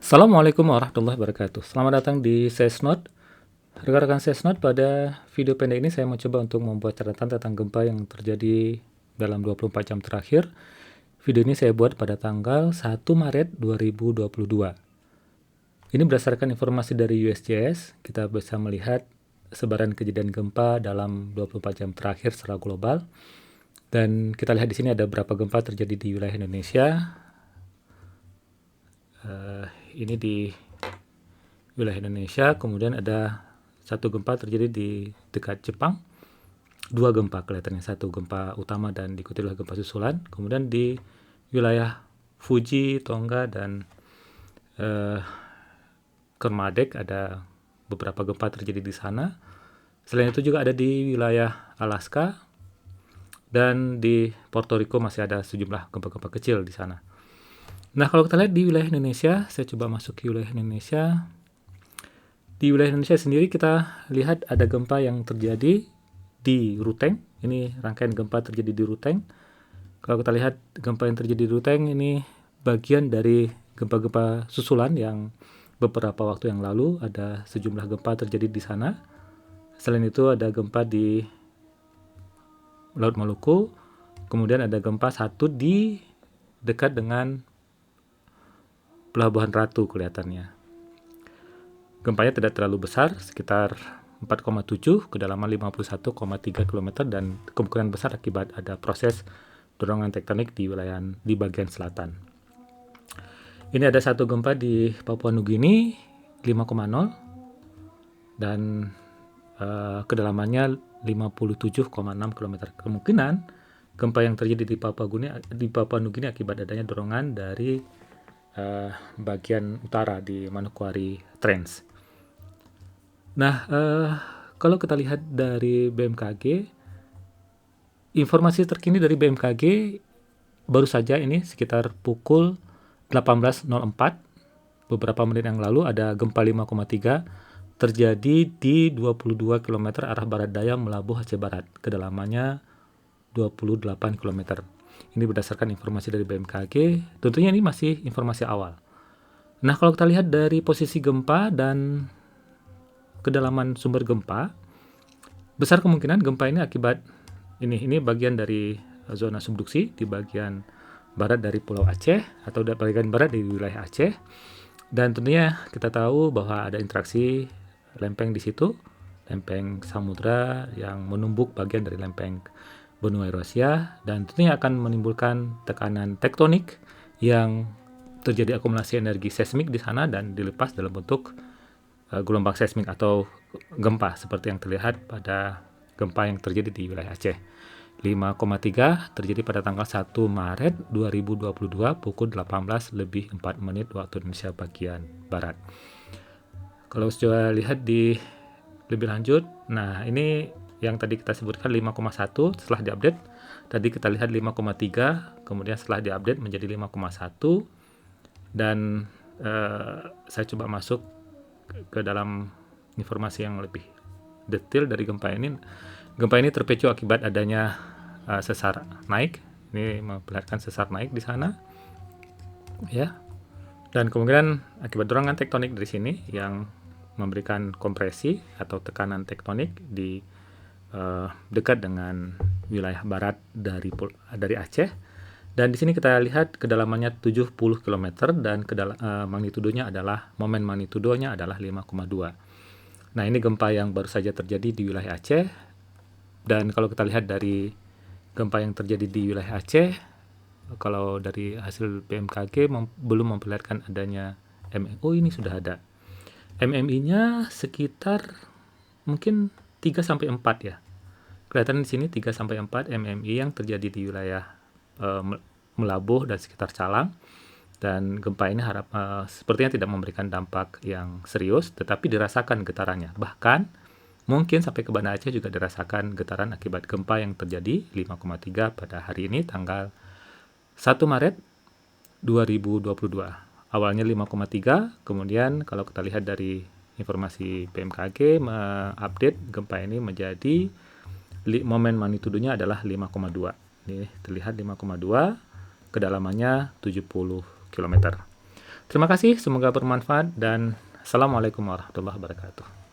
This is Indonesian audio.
Assalamualaikum warahmatullahi wabarakatuh. Selamat datang di Sesnot. Rekan-rekan Sesnot, pada video pendek ini saya mau coba untuk membuat catatan tentang gempa yang terjadi dalam 24 jam terakhir. Video ini saya buat pada tanggal 1 Maret 2022. Ini berdasarkan informasi dari USGS, kita bisa melihat sebaran kejadian gempa dalam 24 jam terakhir secara global. Dan kita lihat di sini ada berapa gempa terjadi di wilayah Indonesia. Ini di wilayah Indonesia, kemudian ada satu gempa terjadi di dekat Jepang, dua gempa kelihatannya, satu gempa utama dan diikuti oleh gempa susulan. Kemudian di wilayah Fuji, Tonga, dan Kermadec ada beberapa gempa terjadi di sana. Selain itu juga ada di wilayah Alaska dan di Puerto Rico masih ada sejumlah gempa-gempa kecil di sana. Nah, kalau kita lihat di wilayah Indonesia, saya coba masuk ke wilayah Indonesia. Di wilayah Indonesia sendiri kita lihat ada gempa yang terjadi di Ruteng. Ini rangkaian gempa terjadi di Ruteng. Kalau kita lihat gempa yang terjadi di Ruteng ini bagian dari gempa-gempa susulan yang beberapa waktu yang lalu ada sejumlah gempa terjadi di sana. Selain itu ada gempa di Laut Maluku. Kemudian ada gempa satu di dekat dengan Pelabuhan Ratu kelihatannya. Gempanya tidak terlalu besar, sekitar 4,7, kedalaman 51,3 km, dan kemungkinan besar akibat ada proses dorongan tektonik di bagian selatan. Ini ada satu gempa di Papua Nugini 5,0 dan kedalamannya 57,6 km. Kemungkinan gempa yang terjadi di Papua Nugini akibat adanya dorongan dari bagian utara di Manokwari Trench. Nah, kalau kita lihat dari BMKG, informasi terkini dari BMKG baru saja ini sekitar pukul 18.04, beberapa menit yang lalu ada gempa 5,3 terjadi di 22 km arah barat daya Melabuh Aceh Barat, kedalamannya 28 km. Ini berdasarkan informasi dari BMKG, tentunya ini masih informasi awal. Nah, kalau kita lihat dari posisi gempa dan kedalaman sumber gempa, besar kemungkinan gempa ini akibat ini bagian dari zona subduksi di bagian barat dari Pulau Aceh atau bagian barat di wilayah Aceh. Dan tentunya kita tahu bahwa ada interaksi lempeng di situ, lempeng samudra yang menumbuk bagian dari lempeng benua Eurasia, dan tentunya akan menimbulkan tekanan tektonik yang terjadi akumulasi energi seismik di sana dan dilepas dalam bentuk gelombang seismik atau gempa seperti yang terlihat pada gempa yang terjadi di wilayah Aceh. 5,3 terjadi pada tanggal 1 Maret 2022 pukul 18:04 waktu Indonesia bagian barat. Kalau sudah lihat di lebih lanjut, nah ini yang tadi kita sebutkan 5,1 setelah diupdate. Tadi kita lihat 5,3, kemudian setelah diupdate menjadi 5,1. Dan saya coba masuk ke dalam informasi yang lebih detail dari gempa ini. Gempa ini terpicu akibat adanya sesar naik. Ini memperlihatkan sesar naik di sana, ya. Dan kemungkinan akibat dorongan tektonik dari sini yang memberikan kompresi atau tekanan tektonik di dekat dengan wilayah barat dari Aceh. Dan di sini kita lihat kedalamannya 70 km dan magnitudonya adalah 5,2. Nah, ini gempa yang baru saja terjadi di wilayah Aceh. Dan kalau kita lihat dari gempa yang terjadi di wilayah Aceh, kalau dari hasil BMKG belum memperlihatkan adanya MMO, ini sudah ada. MMI-nya sekitar mungkin 3-4 ya. Kelihatan di sini 3-4 MMI yang terjadi di wilayah Melabuh dan sekitar Calang. Dan gempa ini sepertinya tidak memberikan dampak yang serius, tetapi dirasakan getarannya. Bahkan mungkin sampai ke Banda Aceh juga dirasakan getaran akibat gempa yang terjadi 5,3 pada hari ini tanggal 1 Maret 2022. Awalnya 5,3, kemudian kalau kita lihat dari informasi BMKG mengupdate gempa ini menjadi momen magnitudonya adalah 5,2. Ini terlihat 5,2, kedalamannya 70 km. Terima kasih, semoga bermanfaat dan assalamualaikum warahmatullahi wabarakatuh.